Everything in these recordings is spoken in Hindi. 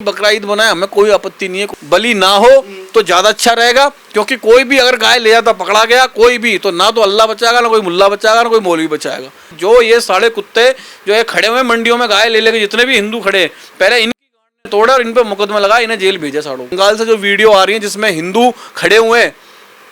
बकरा ईद बनाए, हमें कोई आपत्ति नहीं है, बलि ना हो तो ज्यादा अच्छा रहेगा। क्योंकि कोई भी अगर गाय ले जाता पकड़ा गया कोई भी, तो ना तो अल्लाह बचाएगा, ना कोई मुल्ला बचाएगा, ना कोई मौलवी बचाएगा। जो ये साले कुत्ते जो है खड़े हुए मंडियों में गाय ले लेके, जितने भी हिंदू खड़े, पहले इनकी गांड तोड़ा और इन पे मुकदमा लगा, इन्हें जेल भेजा साड़ो। बंगाल से जो वीडियो आ रही है जिसमें हिंदू खड़े हुए हैं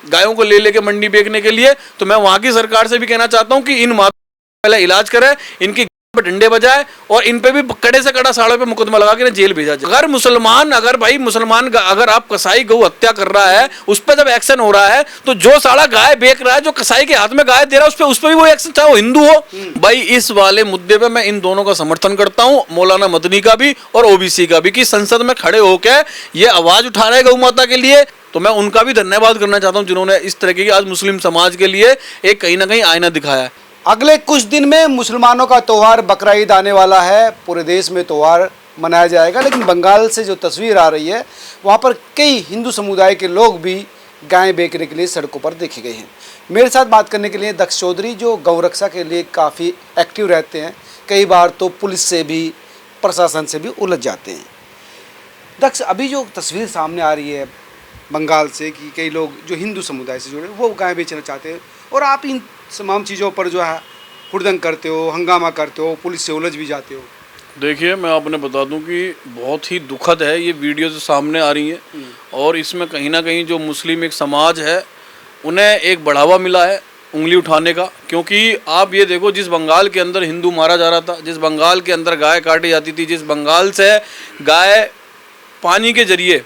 गायों को ले लेके मंडी बेचने के लिए, तो मैं वहां की सरकार से भी कहना चाहता हूँ कि इन माता पहले इलाज करे, इनकी पे डंडे बजाए और इन पे भी कड़े से कड़ा साड़ों पे मुकदमा लगा के जेल भेजा जाए। अगर मुसलमान, अगर भाई मुसलमान, अगर आप कसाई गौ हत्या कर रहा है, उस पर जब एक्शन हो रहा है, तो जो साला गाय बेच रहा है, जो कसाई के हाथ में गाय दे रहा है, उस पर भी वो एक्शन, चाहे वो हिंदू हो। भाई इस वाले मुद्दे पे मैं इन दोनों का समर्थन करता हूँ, मौलाना मदनी का भी और ओबीसी का भी, कि संसद में खड़े होकर ये आवाज उठा रहे गौ माता के लिए। तो मैं उनका भी धन्यवाद करना चाहता हूँ जिन्होंने इस तरीके की आज मुस्लिम समाज के लिए एक कहीं ना कहीं आईना दिखाया है। अगले कुछ दिन में मुसलमानों का त्यौहार बकरा ईद आने वाला है। पूरे देश में त्यौहार मनाया जाएगा, लेकिन बंगाल से जो तस्वीर आ रही है वहाँ पर कई हिंदू समुदाय के लोग भी गायें बेचने के लिए सड़कों पर देखे गए हैं। मेरे साथ बात करने के लिए दक्ष चौधरी, जो गौ रक्षा के लिए काफ़ी एक्टिव रहते हैं, कई बार तो पुलिस से भी, प्रशासन से भी उलझ जाते हैं। दक्ष, अभी जो तस्वीर सामने आ रही है बंगाल से कि कई लोग जो हिंदू समुदाय से जुड़े वो गाय बेचना चाहते हैं, और आप इन तमाम चीज़ों पर जो है हुड़दंग करते हो, हंगामा करते हो, पुलिस से उलझ भी जाते हो। देखिए, मैं आपने बता दूं कि बहुत ही दुखद है ये वीडियो जो सामने आ रही है, और इसमें कहीं ना कहीं जो मुस्लिम एक समाज है उन्हें एक बढ़ावा मिला है उंगली उठाने का। क्योंकि आप ये देखो, जिस बंगाल के अंदर हिंदू मारा जा रहा था, जिस बंगाल के अंदर गाय काटी जाती थी, जिस बंगाल से गाय पानी के जरिए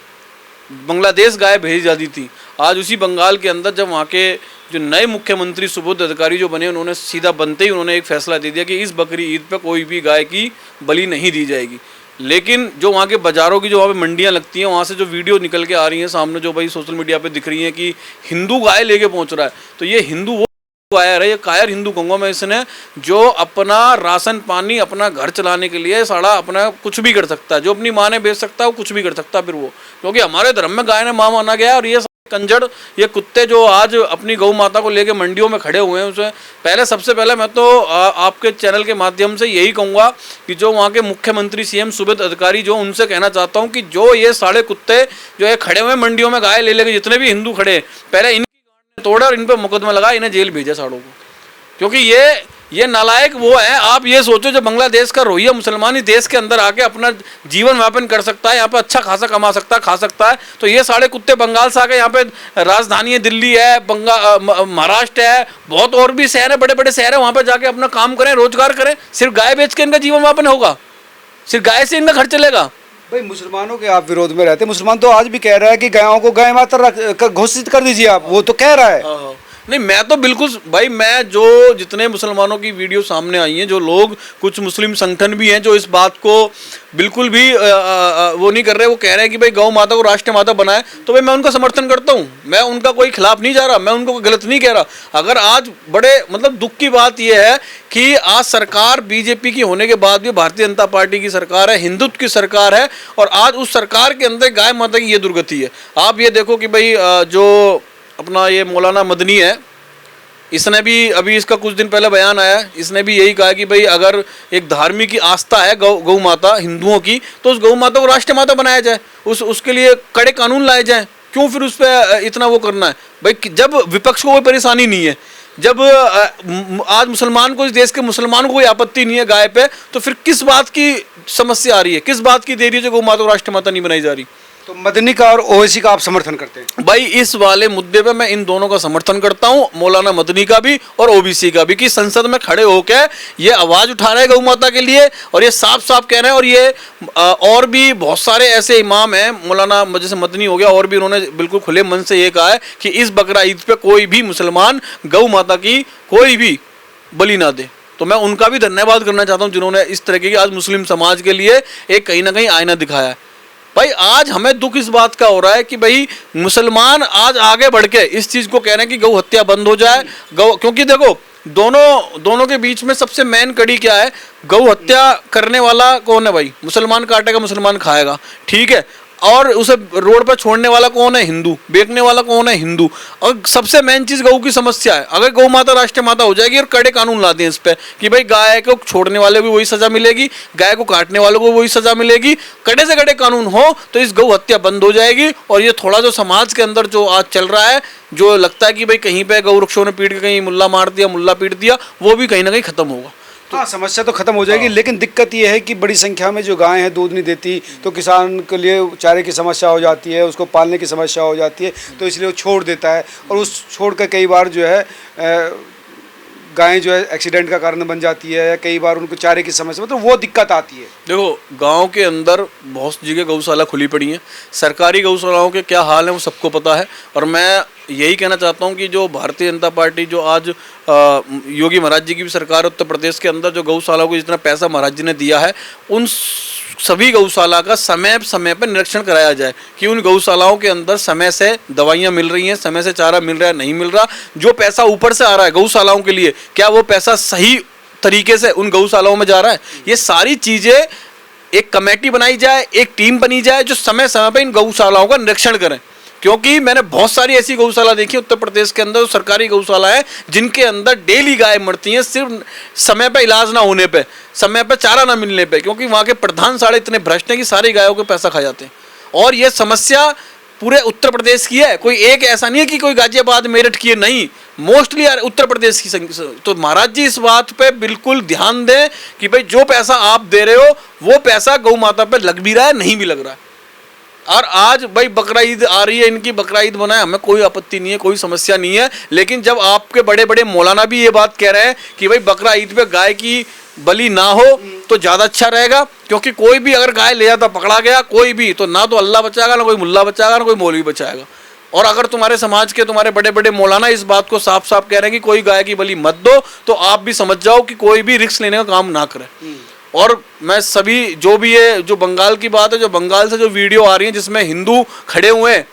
बांग्लादेश गाय भेजी जाती थी, आज उसी बंगाल के अंदर जब वहाँ के जो नए मुख्यमंत्री सुबोध अधिकारी जो बने, उन्होंने सीधा बनते ही उन्होंने एक फैसला दे दिया कि इस बकरी ईद पे कोई भी गाय की बलि नहीं दी जाएगी। लेकिन जो वहाँ के बाज़ारों की जो वहाँ पे मंडियाँ लगती हैं, वहाँ से जो वीडियो निकल के आ रही हैं सामने, जो भाई सोशल मीडिया पे दिख रही हैं कि हिंदू गाय लेके पहुँच रहा है, तो ये हिंदू वो कायर है, ये कायर हिंदू कहूँगा मैं इसने, जो अपना राशन पानी, अपना घर चलाने के लिए साड़ा अपना कुछ भी कर सकता है, जो अपनी माँ ने बेच सकता है वो कुछ भी कर सकता है फिर वो, क्योंकि हमारे धर्म में गाय ने माँ माना गया। और ये कंजड़, ये कुत्ते जो आज अपनी गौ माता को लेके मंडियों में खड़े हुए हैं, उसे पहले, सबसे पहले मैं तो आपके चैनल के माध्यम से यही कहूँगा कि जो वहाँ के मुख्यमंत्री सीएम सुबोध अधिकारी, जो उनसे कहना चाहता हूँ कि जो ये साढ़े कुत्ते जो है खड़े हुए मंडियों में गाय ले लेके, जितने भी हिंदू खड़े, पहले इनकी गांड तोड़ा और इन पर मुकदमा लगा, इन्हें जेल भेजा साड़ों को। क्योंकि ये नालायक वो है। आप ये सोचो, जो बांग्लादेश का रोहिंग्या मुसलमान इस देश के अंदर आके अपना जीवन व्यापन कर सकता है, यहाँ पे अच्छा खासा कमा सकता है, खा सकता है, तो ये सारे कुत्ते बंगाल से आके, यहाँ पे राजधानी है दिल्ली है, महाराष्ट्र है, बहुत और भी शहर है, बड़े बड़े शहर है, वहाँ पे जाके अपना काम करें, रोजगार करें। सिर्फ गाय बेच के इनका जीवन व्यापन होगा? सिर्फ गाय से इनका घर चलेगा? भाई मुसलमानों के आप विरोध में रहते हैं, मुसलमान तो आज भी कह रहा है कि गायों को गाय माता घोषित कर दीजिए आप, वो तो कह रहा है। नहीं, मैं तो बिल्कुल भाई, मैं जो जितने मुसलमानों की वीडियो सामने आई हैं, जो लोग, कुछ मुस्लिम संगठन भी हैं जो इस बात को बिल्कुल भी वो नहीं कर रहे, वो कह रहे हैं कि भाई गौ माता को राष्ट्रीय माता बनाए, तो भाई मैं उनका समर्थन करता हूँ, मैं उनका कोई खिलाफ नहीं जा रहा, मैं उनको गलत नहीं कह रहा। अगर आज बड़े मतलब दुख की बात यह है कि आज सरकार बीजेपी की होने के बाद भी भारतीय जनता पार्टी की सरकार है, हिंदुत्व की सरकार है, और आज उस सरकार के अंदर गाय माता की ये दुर्गति है। आप ये देखो कि भाई जो अपना ये मौलाना मदनी है, इसने भी अभी, इसका कुछ दिन पहले बयान आया, इसने भी यही कहा कि भाई अगर एक धार्मिक की आस्था है गौ माता हिंदुओं की, तो उस गौ माता को राष्ट्रीय माता बनाया जाए, उसके लिए कड़े कानून लाए जाएं। क्यों फिर उस पर इतना वो करना है भाई? जब विपक्ष को कोई परेशानी नहीं है, जब आज मुसलमान को, इस देश के मुसलमानों को कोई आपत्ति नहीं है गाय पे, तो फिर किस बात की समस्या आ रही है, किस बात की देरी है जो गौ माता को राष्ट्रीय माता नहीं बनाई जा रही? तो मदनी का और ओवैसी का आप समर्थन करते हैं? भाई इस वाले मुद्दे पे मैं इन दोनों का समर्थन करता हूं, मौलाना मदनी का भी और ओबीसी का भी, कि संसद में खड़े होकर ये आवाज उठा रहे हैं गौ माता के लिए, और ये साफ साफ कह रहे हैं। और ये और भी बहुत सारे ऐसे इमाम हैं, मौलाना जैसे मदनी हो गया, और भी उन्होंने बिल्कुल खुले मन से ये कहा है कि इस बकरा ईद पे कोई भी मुसलमान गौ माता की कोई भी बलि ना दे। तो मैं उनका भी धन्यवाद करना चाहता हूँ जिन्होंने इस तरीके की आज मुस्लिम समाज के लिए एक कहीं ना कहीं आईना दिखाया है। भाई आज हमें दुख इस बात का हो रहा है कि भाई मुसलमान आज आगे बढ़ के इस चीज़ को कह रहे हैं कि गौ हत्या बंद हो जाए, क्योंकि देखो दोनों के बीच में सबसे मेन कड़ी क्या है? गौ हत्या करने वाला कौन है भाई? मुसलमान काटेगा, मुसलमान खाएगा, ठीक है। और उसे रोड पर छोड़ने वाला कौन है? हिंदू। बेचने वाला कौन है? हिंदू। और सबसे मेन चीज गऊ की समस्या है। अगर गौ माता राष्ट्रीय माता हो जाएगी और कड़े कानून लाते हैं इस पे कि भाई गाय को छोड़ने वाले को वही सजा मिलेगी, गाय को काटने वालों को वही सजा मिलेगी, कड़े से कड़े कानून हो तो इस गौ हत्या बंद हो जाएगी। और ये थोड़ा जो समाज के अंदर जो आज चल रहा है, जो लगता है कि भाई कहीं पे गौ वृक्षों ने पीट के कहीं मुल्ला मार दिया, मुल्ला पीट दिया, वो भी कहीं ना कहीं खत्म होगा। हाँ, समस्या तो खत्म हो जाएगी, लेकिन दिक्कत ये है कि बड़ी संख्या में जो गायें हैं दूध नहीं देती, तो किसान के लिए चारे की समस्या हो जाती है, उसको पालने की समस्या हो जाती है, तो इसलिए वो छोड़ देता है। और उस छोड़ कर कई बार जो है गायें जो है एक्सीडेंट का कारण बन जाती है, या कई बार उनको चारे की समस्या, मतलब वो दिक्कत आती है। देखो, गांव के अंदर बहुत जगह गौशाला खुली पड़ी हैं। सरकारी गौशालाओं के क्या हाल है वो सबको पता है। और मैं यही कहना चाहता हूं कि जो भारतीय जनता पार्टी, जो आज योगी महाराज जी की भी सरकार उत्तर प्रदेश के अंदर, जो गौशालाओं को जितना पैसा महाराज जी ने दिया है, उन सभी गौशाला का समय समय पर निरीक्षण कराया जाए कि उन गौशालाओं के अंदर समय से दवाइयाँ मिल रही हैं, समय से चारा मिल रहा है, नहीं मिल रहा। जो पैसा ऊपर से आ रहा है गौशालाओं के लिए, क्या वो पैसा सही तरीके से उन गौशालाओं में जा रहा है? ये सारी चीज़ें एक कमेटी बनाई जाए, एक टीम बनी जाए जो समय समय पर इन गौशालाओं का निरीक्षण करें। क्योंकि मैंने बहुत सारी ऐसी गौशाला देखी उत्तर प्रदेश के अंदर, सरकारी गौशाला है जिनके अंदर डेली गाय मरती हैं, सिर्फ समय पे इलाज ना होने पे, समय पे चारा ना मिलने पे, क्योंकि वहाँ के प्रधान सारे इतने भ्रष्ट हैं कि सारी गायों के पैसा खा जाते हैं। और ये समस्या पूरे उत्तर प्रदेश की है, कोई एक ऐसा नहीं है कि कोई गाजियाबाद मेरठ की है, नहीं, मोस्टली उत्तर प्रदेश की। तो महाराज जी इस बात पे बिल्कुल ध्यान दें कि भाई जो पैसा आप दे रहे हो वो पैसा गौ माता पे लग भी रहा है, नहीं भी लग रहा है। और आज भाई बकरा ईद आ रही है, इनकी बकरा ईद बनाए, हमें कोई आपत्ति नहीं है, कोई समस्या नहीं है। लेकिन जब आपके बड़े बड़े मौलाना भी ये बात कह रहे हैं कि भाई बकरा ईद पे गाय की बलि ना हो तो ज़्यादा अच्छा रहेगा, क्योंकि कोई भी अगर गाय ले जाता पकड़ा गया, कोई भी, तो ना तो अल्लाह बचाएगा, ना कोई मुल्ला बचाएगा, ना कोई मौलवी बचाएगा। और अगर तुम्हारे समाज के तुम्हारे बड़े बड़े मौलाना इस बात को साफ साफ कह रहे हैं कि कोई गाय की बलि मत दो, तो आप भी समझ जाओ कि कोई भी रिस्क लेने का काम ना करे। और मैं सभी जो भी है, जो बंगाल की बात है, जो बंगाल से जो वीडियो आ रही है जिसमें हिंदू खड़े हुए हैं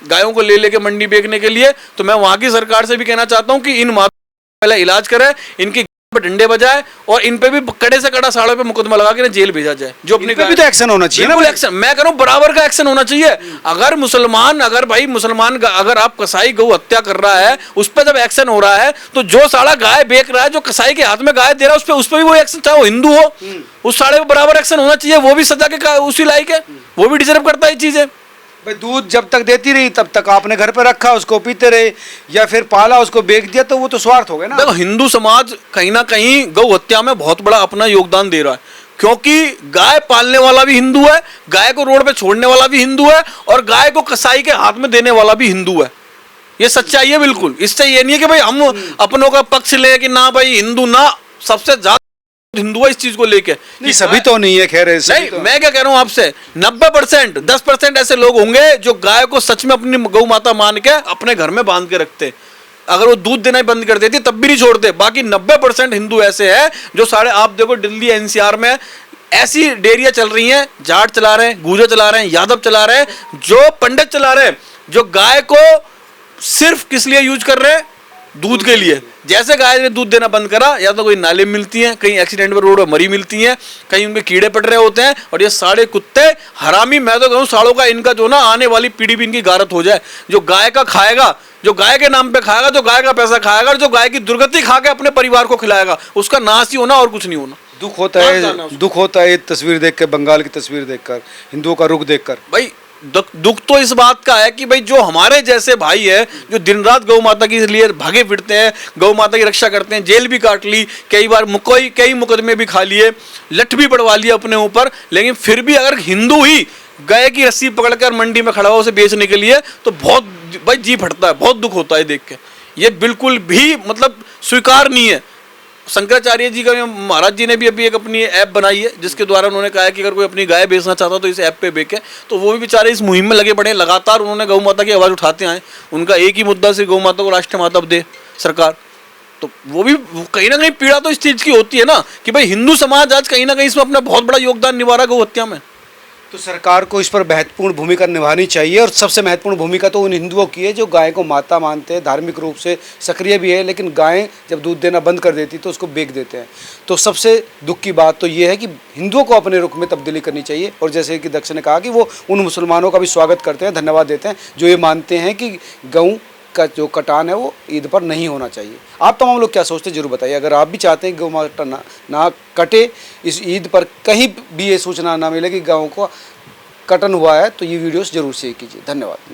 गायों को ले लेके मंडी बेचने के लिए, तो मैं वहाँ की सरकार से भी कहना चाहता हूँ कि इन माता पहले इलाज करें, इनकी पे डंडे बजाए और इन पे भी कड़े से कड़ा साड़ों पे मुकदमा लगा के जेल भेजा जाए। जो अपनी भी तो एक्शन होना चाहिए ना, एक्शन, मैं कह रहा हूँ बराबर का एक्शन होना चाहिए। अगर मुसलमान, अगर भाई मुसलमान, अगर आप कसाई गौ हत्या कर रहा है, उस पर जब एक्शन हो रहा है, तो जो साड़ा गाय बेच रहा है, जो कसाई के हाथ में गाय दे रहा है, उस पर भी वो एक्शन, चाहे वो हिंदू हो, उस साड़े पर बराबर एक्शन होना चाहिए। वो भी सजा के उसी लायक है, वो भी डिजर्व करता है चीजें। भाई दूध जब तक देती रही तब तक आपने घर पे रखा, उसको पीते रहे, या फिर पाला, उसको बेच दिया, तो वो तो स्वार्थ हो गया ना। देखो, हिंदू समाज कहीं ना कहीं गौ हत्या में बहुत बड़ा अपना योगदान दे रहा है, क्योंकि गाय पालने वाला भी हिंदू है, गाय को रोड पे छोड़ने वाला भी हिंदू है, और गाय को कसाई के हाथ में देने वाला भी हिंदू है। ये सच्चाई है बिल्कुल। इससे ये नहीं है कि भाई हम अपनों का पक्ष ले कि ना भाई हिंदू, ना, सबसे ज्यादा हिंदू है इस चीज को लेके। नहीं, सभी तो नहीं है, खैर नहीं तो मैं क्या कह रहा हूँ आपसे, 90%, 10% ऐसे लोग होंगे जो गाय को सच में अपनी गौ माता मान के अपने घर में बांध के रखते। अगर वो दूध देना ही बंद कर देती तब भी नहीं छोड़ते। बाकी 90% हिंदू ऐसे हैं जो सारे, आप देखो दिल्ली एनसीआर में ऐसी डेयरियां चल रही हैं, जाट चला रहे हैं, गुर्जर चला रहे हैं, यादव चला रहे हैं, जो पंडित चला रहे हैं, जो गाय को सिर्फ किस लिए यूज कर रहे हैं? दूध के लिए। जैसे गाय ने दूध देना बंद करा, या तो कोई नाले मिलती हैं, कहीं एक्सीडेंट पर रोड पर मरी मिलती हैं, कहीं उनके कीड़े पड़ रहे होते हैं, और ये सारे कुत्ते हरामी, मैं तो कहूँ सालों का इनका जो ना आने वाली पीढ़ी भी इनकी गारत हो जाए। जो गाय का खाएगा, जो गाय के नाम पे खाएगा, जो गाय का पैसा खाएगा, और जो गाय की दुर्गति खा के अपने परिवार को खिलाएगा, उसका नाश ही होना और कुछ नहीं होना। दुख होता है ये तस्वीर देख कर, बंगाल की तस्वीर देखकर, हिंदुओं का रुख देखकर। भाई दुख तो इस बात का है कि भाई जो हमारे जैसे भाई है, जो दिन रात गौ माता के लिए भागे फिरते हैं, गौ माता की रक्षा करते हैं, जेल भी काट ली, कई बार कई मुकदमे भी खा लिए, लठ भी पड़वा लिए अपने ऊपर, लेकिन फिर भी अगर हिंदू ही गाय की रस्सी पकड़कर मंडी में खड़ा हुआ उसे बेचने के लिए, तो बहुत भाई जी फटता है, बहुत दुख होता है देख के। ये बिल्कुल भी मतलब स्वीकार नहीं है। शंकराचार्य जी का, महाराज जी ने भी अभी एक अपनी ऐप बनाई है जिसके द्वारा उन्होंने कहा है कि अगर कोई अपनी गाय बेचना चाहता तो इस ऐप पे बेचे। तो वो भी बेचारे इस मुहिम में लगे पड़े हैं, लगातार उन्होंने गौ माता की आवाज़ उठाते आए। उनका एक ही मुद्दा से गौ माता को राष्ट्रीय माता दे सरकार। तो वो भी कहीं ना कहीं पीड़ा तो इस चीज़ की होती है ना कि भाई हिंदू समाज आज कहीं ना कहीं इसमें अपना बहुत बड़ा योगदान निभा रहा है गौ हत्या में। तो सरकार को इस पर महत्वपूर्ण भूमिका निभानी चाहिए, और सबसे महत्वपूर्ण भूमिका तो उन हिंदुओं की है जो गाय को माता मानते हैं, धार्मिक रूप से सक्रिय भी है, लेकिन गाय जब दूध देना बंद कर देती तो उसको बेच देते हैं। तो सबसे दुख की बात तो ये है कि हिंदुओं को अपने रुख में तब्दीली करनी चाहिए, और जैसे कि दक्ष ने कहा कि वो उन मुसलमानों का भी स्वागत करते हैं, धन्यवाद देते हैं जो ये मानते हैं कि गऊ का जो कटान है वो ईद पर नहीं होना चाहिए। आप तमाम लोग क्या सोचते हैं जरूर बताइए। अगर आप भी चाहते हैं कि गौ माता ना कटे इस ईद पर, कहीं भी ये सूचना ना मिले कि गाँव को कटन हुआ है, तो ये वीडियोस जरूर शेयर कीजिए। धन्यवाद।